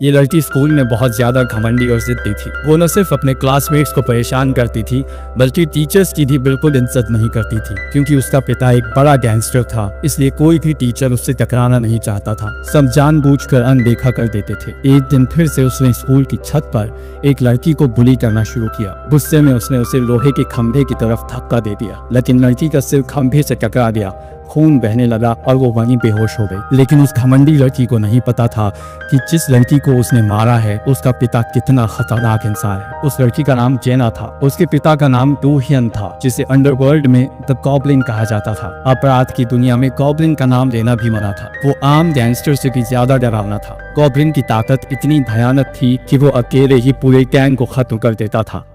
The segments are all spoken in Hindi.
ये लड़की स्कूल में बहुत ज्यादा घमंडी और जिद्दी थी। वो न सिर्फ अपने क्लासमेट्स को परेशान करती थी बल्कि टीचर्स की भी बिल्कुल इज्जत नहीं करती थी, क्योंकि उसका पिता एक बड़ा गैंगस्टर था। इसलिए कोई भी टीचर उससे टकराना नहीं चाहता था। सब जानबूझकर अनदेखा कर देते थे। एक दिन फिर से उसने स्कूल की छत पर एक लड़की को बुली करना शुरू किया। गुस्से में उसने उसे लोहे के खंभे की तरफ धक्का दे दिया, लेकिन लड़की का सिर खंभे से टकरा गया। खून बहने लगा और वो वहीं बेहोश हो गई। लेकिन उस घमंडी लड़की को नहीं पता था कि जिस लड़की को उसने मारा है उसका पिता कितना खतरनाक इंसान है। उस लड़की का नाम जेना था। उसके पिता का नाम डूहियन था, जिसे अंडरवर्ल्ड में द गॉब्लिन कहा जाता था। अपराध की दुनिया में गॉब्लिन का नाम लेना भी मना था। वो आम गैंगस्टर से भी ज्यादा डरावना था। गॉब्लिन की ताकत इतनी भयानक थी कि वो अकेले ही पूरे गैंग को खत्म कर देता था।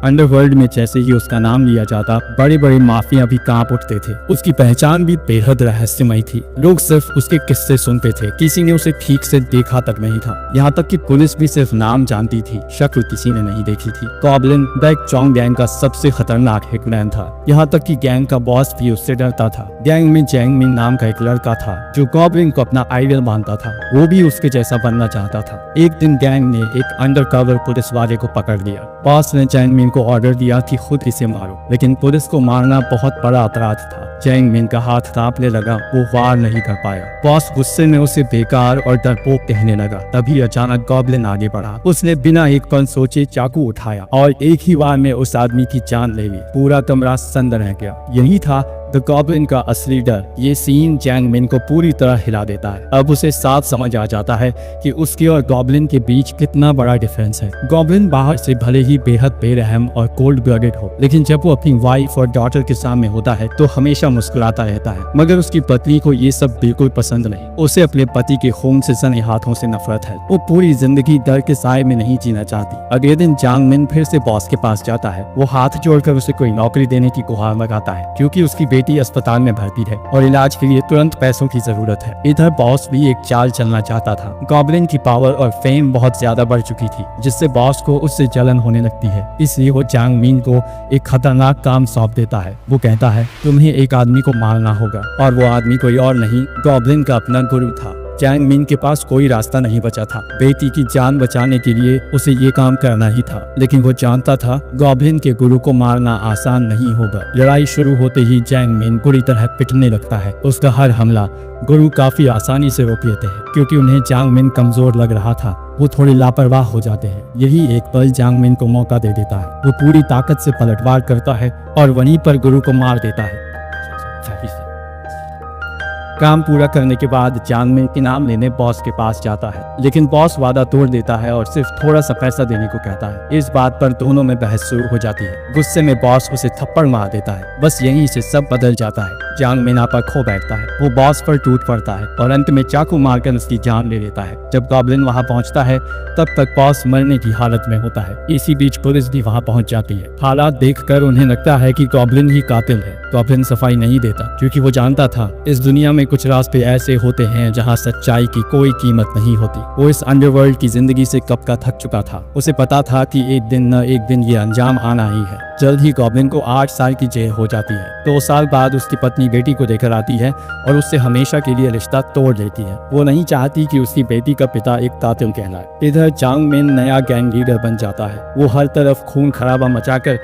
अंडरवर्ल्ड में जैसे ही उसका नाम लिया जाता, बड़े बड़े माफिया भी कांप उठते थे। उसकी पहचान भी बेहद रहस्यमय थी। लोग सिर्फ उसके किस्से सुनते थे, किसी ने उसे ठीक से देखा तक नहीं था। यहाँ तक कि पुलिस भी सिर्फ नाम जानती थी, शक्ल किसी ने नहीं देखी थी। गॉब्लिन बैक चोंग गैंग का सबसे खतरनाक हिटमैन था। यहाँ तक कि गैंग का बॉस भी उससे डरता था। गैंग में जैंग मिन नाम का एक लड़का था जो गॉब्लिन को अपना आइडल मानता था। वो भी उसके जैसा बनना चाहता था। एक दिन गैंग ने एक अंडरकवर पुलिस वाले को पकड़ लिया। बॉस ने जैंग मिन को ऑर्डर दिया कि खुद इसे मारो, लेकिन पुलिस को मारना बहुत बड़ा अपराध था। जैंग मिन का हाथ कांपने लगा, वो वार नहीं कर पाया। बॉस गुस्से में उसे बेकार और डरपोक कहने लगा। तभी अचानक गॉब्लिन आगे बढ़ा। उसने बिना एक पल सोचे चाकू उठाया और एक ही वार में उस आदमी की जान ले ली। पूरा कमरा सन्न रह गया। यही था द गॉब्लिन का असली डर। ये सीन जैंग मिन को पूरी तरह हिला देता है। अब उसे साफ समझ आ जाता है कि उसके और गॉब्लिन के बीच कितना बड़ा डिफरेंस है। गॉब्लिन बाहर से भले ही बेहद बेरहम और कोल्ड ब्लडेड हो, लेकिन जब वो अपनी वाइफ और डॉटर के सामने होता है तो हमेशा मुस्कुराता रहता है। मगर उसकी पत्नी को ये सब बिल्कुल पसंद नहीं। उसे अपने पति के खून से सने हाथों से नफरत है। वो पूरी जिंदगी डर के साए में नहीं जीना चाहती। अगले दिन जैंग मिन फिर से बॉस के पास जाता है। वो हाथ जोड़कर उसे कोई नौकरी देने की गुहार लगाता है, क्योंकि उसकी बेटी अस्पताल में भर्ती है और इलाज के लिए तुरंत पैसों की जरूरत है। इधर बॉस भी एक चाल चलना चाहता था। गॉब्लिन की पावर और फेम बहुत ज्यादा बढ़ चुकी थी, जिससे बॉस को उससे जलन होने लगती है। इसलिए वो जैंग मिन को एक खतरनाक काम सौंप देता है। वो कहता है, तुम्हें एक आदमी को मारना होगा, और वो आदमी कोई और नहीं, गॉब्लिन का अपना गुरु था। जैंग मिन के पास कोई रास्ता नहीं बचा था। बेटी की जान बचाने के लिए उसे ये काम करना ही था, लेकिन वो जानता था गॉब्लिन के गुरु को मारना आसान नहीं होगा। लड़ाई शुरू होते ही जैंग मिन बुरी तरह पिटने लगता है। उसका हर हमला गुरु काफी आसानी से रोक लेते हैं, क्योंकि उन्हें जैंग मिन कमजोर लग रहा था। वो थोड़े लापरवाह हो जाते हैं। यही एक पल जैंग मिन को मौका दे देता है। वो पूरी ताकत से पलटवार करता है और वहीं पर गुरु को मार देता है। काम पूरा करने के बाद जैंग मिन इनाम लेने बॉस के पास जाता है, लेकिन बॉस वादा तोड़ देता है और सिर्फ थोड़ा सा पैसा देने को कहता है। इस बात पर दोनों में बहस शुरू हो जाती है। गुस्से में बॉस उसे थप्पड़ मार देता है। बस यहीं से सब बदल जाता है। जैंग मिन पर खो बैठता है। वो बॉस पर टूट पड़ता है और अंत में चाकू मारकर उसकी जान ले लेता है। जब गॉब्लिन वहां पहुंचता है तब तक बॉस मरने की हालत में होता है। इसी बीच पुलिस भी वहां पहुंच जाती है। हालात देखकर उन्हें लगता है कि गॉब्लिन ही कातिल है। गॉब्लिन सफाई नहीं देता, क्योंकि वो जानता था इस दुनिया में कुछ रास्ते ऐसे होते हैं जहां सच्चाई की कोई कीमत नहीं होती। वो इस अंडरवर्ल्ड की जिंदगी से कब का थक चुका था। उसे पता था कि एक दिन न एक दिन ये अंजाम आना ही है। जल्द ही गॉब्लिन को 8 साल की जेल हो जाती है। 2 साल बाद उसकी पत्नी बेटी को लेकर आती है और उससे हमेशा के लिए रिश्ता तोड़ देती है। वो नहीं चाहती कि उसकी बेटी का पिता एक कातिल कहलाए। इधर जैंग मिन नया गैंग लीडर बन जाता है। वो हर तरफ खून खराबा मचाकर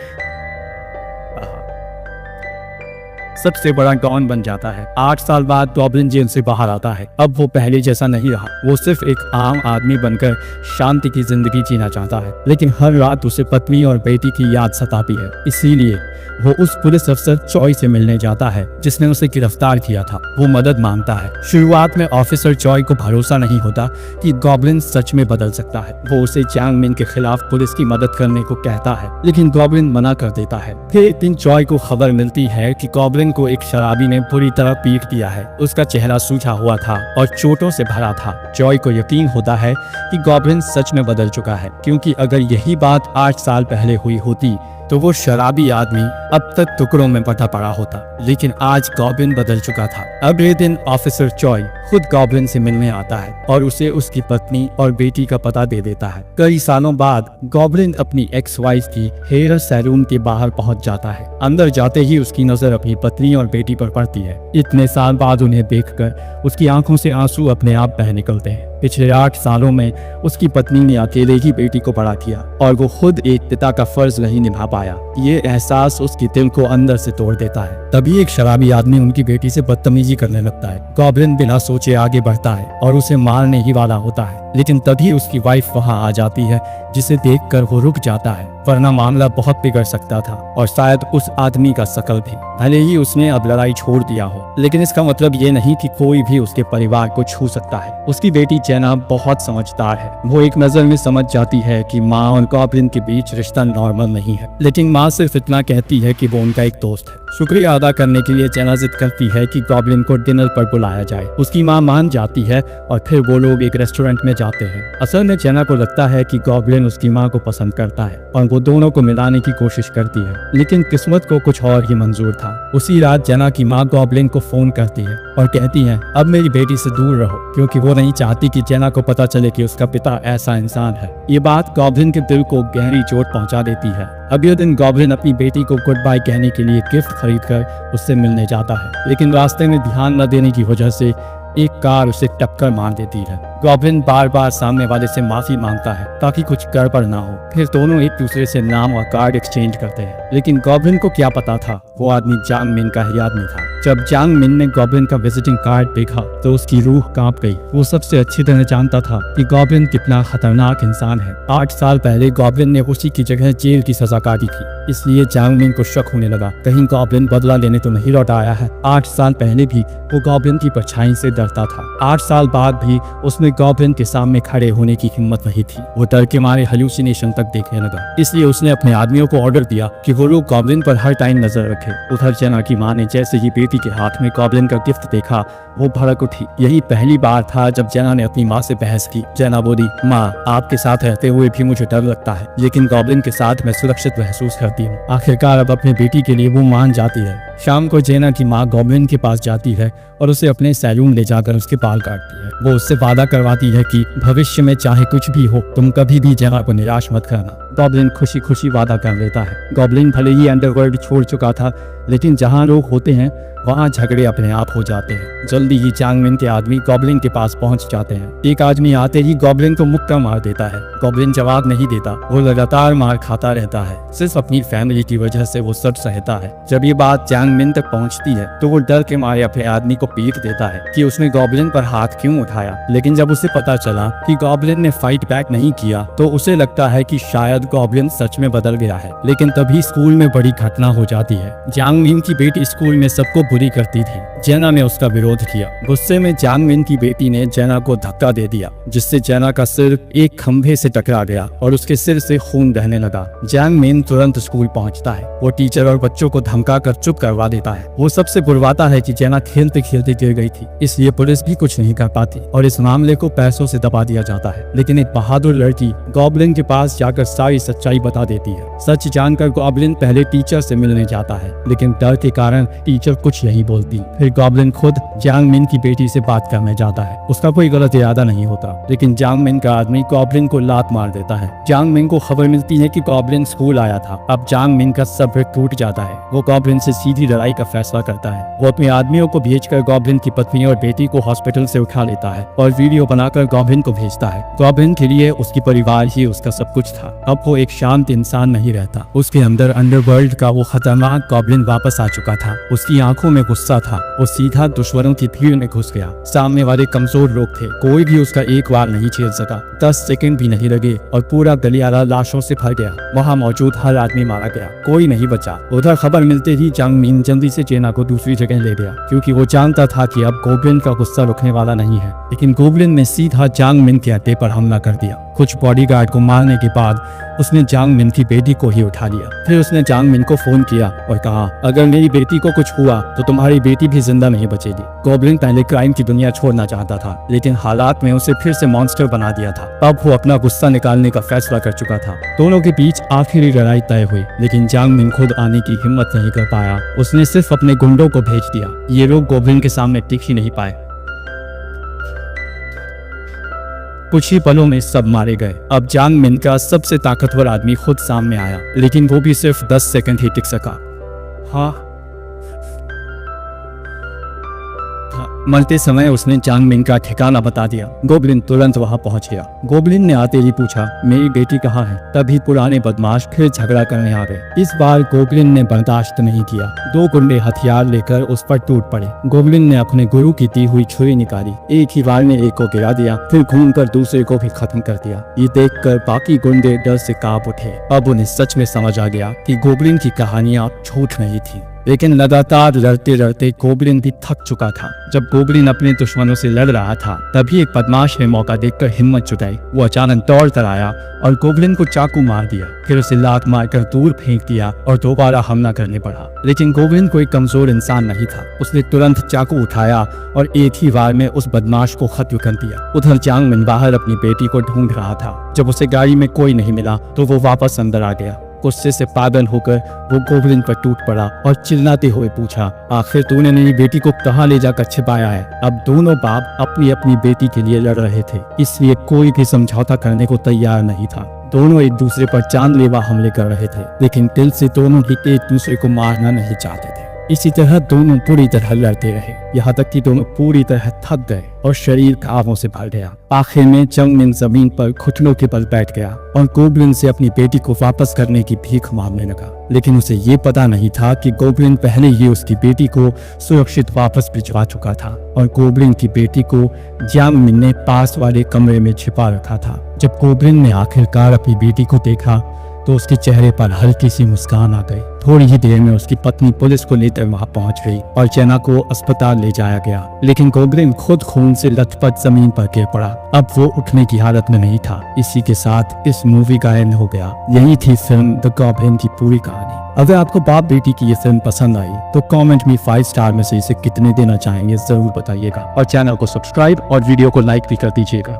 सबसे बड़ा डॉन बन जाता है। 8 साल बाद गॉब्लिन जेल से बाहर आता है। अब वो पहले जैसा नहीं रहा। वो सिर्फ एक आम आदमी बनकर शांति की जिंदगी जीना चाहता है, लेकिन हर रात उसे पत्नी और बेटी की याद सताती है। इसीलिए वो उस पुलिस अफसर चॉय से मिलने जाता है जिसने उसे गिरफ्तार किया था। वो मदद मांगता है। शुरुआत में ऑफिसर चॉय को भरोसा नहीं होता कि गॉब्लिन सच में बदल सकता है। वो उसे जैंग मिन के खिलाफ पुलिस की मदद करने को कहता है, लेकिन गॉब्लिन मना कर देता है। फिर एक दिन चॉय को खबर मिलती है कि गॉब्लिन को एक शराबी ने बुरी तरह पीट दिया है। उसका चेहरा सूजा हुआ था और चोटों से भरा था। चॉय को यकीन होता है कि गॉब्लिन सच में बदल चुका है, क्योंकि अगर यही बात 8 साल पहले हुई होती तो वो शराबी आदमी अब तक टुकड़ों में बटा पड़ा होता। लेकिन आज गॉब्लिन बदल चुका था। अगले दिन ऑफिसर चॉय खुद गॉब्लिन से मिलने आता है और उसे उसकी पत्नी और बेटी का पता दे देता है। कई सालों बाद गॉब्लिन अपनी एक्स वाइफ की हेयर सैलून के बाहर पहुंच जाता है। अंदर जाते ही उसकी नजर अपनी पत्नी और बेटी पर पड़ती है। इतने साल बाद उन्हें देखकर उसकी आंखों से आंसू अपने आप बह निकलते हैं। पिछले 8 सालों में उसकी पत्नी ने अकेले ही बेटी को बड़ा किया और वो खुद एक पिता का फर्ज नहीं निभा पाया। ये एहसास उसकी दिल को अंदर से तोड़ देता है। तभी एक शराबी आदमी उनकी बेटी से बदतमीजी करने लगता है। गॉब्लिन बिना सोचे आगे बढ़ता है और उसे मारने ही वाला होता है, लेकिन तभी उसकी वाइफ वहां आ जाती है, जिसे देखकर वो रुक जाता है, वरना मामला बहुत बिगड़ सकता था और शायद उस आदमी का शकल भी। भले ही उसने अब लड़ाई छोड़ दिया हो, लेकिन इसका मतलब ये नहीं कि कोई भी उसके परिवार को छू सकता है। उसकी बेटी जेना बहुत समझदार है। वो एक नजर में समझ जाती है कि माँ और गॉब्लिन के बीच रिश्ता नॉर्मल नहीं है, लेकिन माँ सिर्फ इतना कहती है कि वो उनका एक दोस्त है। शुक्रिया अदा करने के लिए जेना जिद करती है कि गॉब्लिन को डिनर पर बुलाया जाए। उसकी माँ मान जाती है और फिर वो लोग एक रेस्टोरेंट में जाते हैं। असल में जेना को लगता है कि गॉब्लिन उसकी माँ को पसंद करता है और वो दोनों को मिलाने की कोशिश करती है, लेकिन किस्मत को कुछ और ही मंजूर था। उसी रात जेना की माँ गॉब्लिन को फोन करती है और कहती है, अब मेरी बेटी से दूर रहो, क्योंकि वो नहीं चाहती कि जेना को पता चले कि उसका पिता ऐसा इंसान है। ये बात गॉब्लिन के दिल को गहरी चोट पहुंचा देती है। अगले दिन गॉब्लिन अपनी बेटी को गुड बाय कहने के लिए गिफ्ट खरीदकर उससे मिलने जाता है, लेकिन रास्ते में ध्यान न देने की वजह से एक कार उसे टक्कर मार देती है। गॉब्लिन बार बार सामने वाले से माफी मांगता है ताकि कुछ गड़बड़ ना हो। फिर दोनों एक दूसरे से नाम और कार्ड एक्सचेंज करते हैं, लेकिन गॉब्लिन को क्या पता था वो आदमी जांग मिन का ही आदमी था। जब जांग मिन ने गॉब्लिन का विजिटिंग कार्ड देखा तो उसकी रूह कांप गई। वो सबसे अच्छी तरह जानता था कि गॉब्लिन कितना खतरनाक इंसान है। 8 साल पहले गॉब्लिन ने उसी की जगह जेल की सजा काटी थी, इसलिए जांग मिन को शक होने लगा कहीं गॉब्लिन बदला लेने तो नहीं लौट आया है। 8 साल पहले भी वो गॉब्लिन की परछाई से डरता था। 8 साल बाद भी उसमें गॉब्लिन के सामने खड़े होने की हिम्मत नहीं थी। वो डर के मारे हेलुसिनेशन तक देखने लगा, इसलिए उसने अपने आदमियों को ऑर्डर दिया कि वो लोग गॉब्लिन पर हर टाइम नजर रखे। उधर जेना की माँ ने जैसे ही बेटी के हाथ में गॉब्लिन का गिफ्ट देखा, वो भड़क उठी। यही पहली बार था जब जेना ने अपनी माँ से बहस की। जेना बोली, माँ आपके साथ रहते हुए भी मुझे डर लगता है, लेकिन गॉब्लिन के साथ मैं सुरक्षित महसूस करती हूँ। आखिरकार अब अपने बेटी के लिए वो मान जाती है। शाम को जेना की माँ गॉब्लिन के पास जाती है और उसे अपने सैलून ले जाकर उसके बाल काटती है। वो उससे वादा करवाती है कि भविष्य में चाहे कुछ भी हो तुम कभी भी जेना को निराश मत करना। गॉब्लिन खुशी खुशी वादा कर लेता है। गॉब्लिन भले ही अंडरवर्ल्ड छोड़ चुका था, लेकिन जहाँ लोग होते हैं वहाँ झगड़े अपने आप हो जाते हैं। जल्दी ही जांग मिन के आदमी गॉब्लिन के पास पहुँच जाते हैं। एक आदमी आते ही गॉब्लिन को मुक्का मार देता है। गॉब्लिन जवाब नहीं देता, वो लगातार मार खाता रहता है। सिर्फ अपनी फैमिली की वजह से वो सच सहता है। जब ये बात जांग मिन तक पहुँचती है तो वो डर के मारे अपने आदमी को पीट देता है कि उसने गॉब्लिन पर हाथ क्यों उठाया। लेकिन जब उसे पता चला कि गॉब्लिन ने फाइट बैक नहीं किया तो उसे लगता है कि शायद गॉब्लिन सच में बदल गया है। लेकिन तभी स्कूल में बड़ी घटना हो जाती है। जांग मिन की बेटी स्कूल में सबको बुरी करती थी। जेना ने उसका विरोध किया। गुस्से में जांग मिन की बेटी ने जेना को धक्का दे दिया, जिससे जेना का सिर एक खंभे से टकरा गया और उसके सिर से खून बहने लगा। जांग मिन तुरंत स्कूल पहुंचता है। वो टीचर और बच्चों को धमकाकर चुप करवा देता है। वो सबसे बुलवाता है कि जेना खेलते खेलते गिर गई थी, इसलिए पुलिस भी कुछ नहीं कर पाती और इस मामले को पैसों से दबा दिया जाता है। लेकिन एक बहादुर लड़की गॉब्लिन के पास जाकर सारी सच्चाई बता देती है। सच जानकर गॉब्लिन पहले टीचर से मिलने जाता है, लेकिन डर के कारण टीचर कुछ नहीं बोलती। फिर गॉब्लिन खुद जांग मिन की बेटी से बात करने जाता है। उसका कोई गलत इरादा नहीं होता, लेकिन जांग मिन का आदमी गॉब्लिन को लात मार देता है। जांग मिन को खबर मिलती है कि गॉब्लिन स्कूल आया था। अब जांग मिन का सब्र टूट जाता है। वो गॉब्लिन से सीधी लड़ाई का फैसला करता है। वो अपने आदमियों को भेजकर गॉब्लिन की पत्नी और बेटी को हॉस्पिटल से उठा लेता है और वीडियो बनाकर गॉब्लिन को भेजता है। गॉब्लिन के लिए उसकी परिवार ही उसका सब कुछ था। अब वो एक शांत इंसान नहीं रहता। उसके अंदर अंडरवर्ल्ड का वो खतरनाक गॉब्लिन वापस आ चुका था। उसकी आंखों में गुस्सा था। वो सीधा दुश्मनों की भीड़ में घुस गया। सामने वाले कमजोर लोग थे, कोई भी उसका एक बार नहीं झेल सका। 10 सेकंड भी नहीं लगे और पूरा गलियारा लाशों से भर गया। वहाँ मौजूद हर आदमी मारा गया, कोई नहीं बचा। उधर खबर मिलते ही जांग मिन जल्दी से जेना को दूसरी जगह ले गया, क्योंकि वो जानता था कि अब गॉब्लिन का गुस्सा रुकने वाला नहीं है। लेकिन गॉब्लिन ने सीधा जांग मिन के अड्डे पर हमला कर दिया। कुछ बॉडीगार्ड को मारने के बाद उसने जांग मिन की बेटी को ही उठा लिया। फिर उसने जांग मिन को फोन किया और कहा, अगर मेरी बेटी को कुछ हुआ तो तुम्हारी बेटी भी जिंदा नहीं बचेगी। गॉब्लिन पहले क्राइम की दुनिया छोड़ना चाहता था, लेकिन हालात में उसे फिर से मॉन्स्टर बना दिया था। अब वो अपना गुस्सा निकालने का फैसला कर चुका था। दोनों के बीच आखिरी लड़ाई तय हुई, लेकिन जांग मिन खुद आने की हिम्मत नहीं कर पाया। उसने सिर्फ अपने गुंडों को भेज दिया। ये लोग गॉब्लिन के सामने टिक ही नहीं पाए। कुछ ही पलों में सब मारे गए। अब जांग मिन का सबसे ताकतवर आदमी खुद सामने आया, लेकिन वो भी सिर्फ 10 सेकंड ही टिक सका। हाँ, मरते समय उसने जांग मिन का ठिकाना बता दिया। गॉब्लिन तुरंत वहां पहुंच गया। गॉब्लिन ने आते ही पूछा, मेरी बेटी कहाँ है? तभी पुराने बदमाश फिर झगड़ा करने आ गए। इस बार गॉब्लिन ने बर्दाश्त नहीं किया। 2 गुंडे हथियार लेकर उस पर टूट पड़े। गॉब्लिन ने अपने गुरु की दी हुई छुरी निकाली। एक ही बार में एक को गिरा दिया, फिर घूमकर दूसरे को भी खत्म कर दिया। ये देखकर बाकी गुंडे डर से कांप उठे। अब उन्हें सच में समझ आ गया कि गॉब्लिन की कहानियां झूठ नहीं थी। लेकिन लगातार लड़ते लड़ते गॉब्लिन भी थक चुका था। जब गॉब्लिन अपने दुश्मनों से लड़ रहा था, तभी एक बदमाश ने मौका देखकर हिम्मत जुटाई। वो अचानक दौड़ कर आया और गॉब्लिन को चाकू मार दिया। फिर उसे लात मारकर दूर फेंक दिया और दोबारा हमला करने पड़ा। लेकिन गॉब्लिन कोई कमजोर इंसान नहीं था। उसने तुरंत चाकू उठाया और एक ही बार में उस बदमाश को खत्म कर दिया। उधर जांग मिन बाहर अपनी बेटी को ढूंढ रहा था। जब उसे गाड़ी में कोई नहीं मिला तो वो वापस अंदर आ गया। गुस्से से पागल होकर वो गॉब्लिन पर टूट पड़ा और चिल्लाते हुए पूछा, आखिर तूने मेरी बेटी को कहाँ ले जाकर छिपाया है? अब दोनों बाप अपनी अपनी बेटी के लिए लड़ रहे थे, इसलिए कोई भी समझौता करने को तैयार नहीं था। दोनों एक दूसरे पर जानलेवा हमले कर रहे थे, लेकिन दिल से दोनों ही एक दूसरे को मारना नहीं चाहते थे। इसी तरह दोनों पूरी तरह लड़ते रहे, यहाँ तक कि दोनों पूरी तरह थक गए और शरीर घावों से भर गया। आखिर में जांग मिन जमीन पर घुटनों के बल बैठ गया और गॉब्लिन से अपनी बेटी को वापस करने की भीख मांगने लगा। लेकिन उसे ये पता नहीं था कि गॉब्लिन पहले ही उसकी बेटी को सुरक्षित वापस भिजवा चुका था और गॉब्लिन की बेटी को जांग मिन ने पास वाले कमरे में छिपा रखा था। जब गॉब्लिन ने आखिरकार अपनी बेटी को देखा तो उसके चेहरे पर हल्की सी मुस्कान आ गई। थोड़ी ही देर में उसकी पत्नी पुलिस को लेकर वहां पहुंच गई और जेना को अस्पताल ले जाया गया। लेकिन गॉब्लिन खुद खून से लथपथ जमीन पर गिर पड़ा। अब वो उठने की हालत में नहीं था। इसी के साथ इस मूवी का एंड हो गया। यही थी फिल्म द गॉब्लिन की पूरी कहानी। अगर आपको बाप बेटी की ये फिल्म पसंद आई तो कमेंट में 5 स्टार में से इसे कितने देना चाहेंगे जरूर बताइएगा और चैनल को सब्सक्राइब और वीडियो को लाइक भी कर दीजिएगा।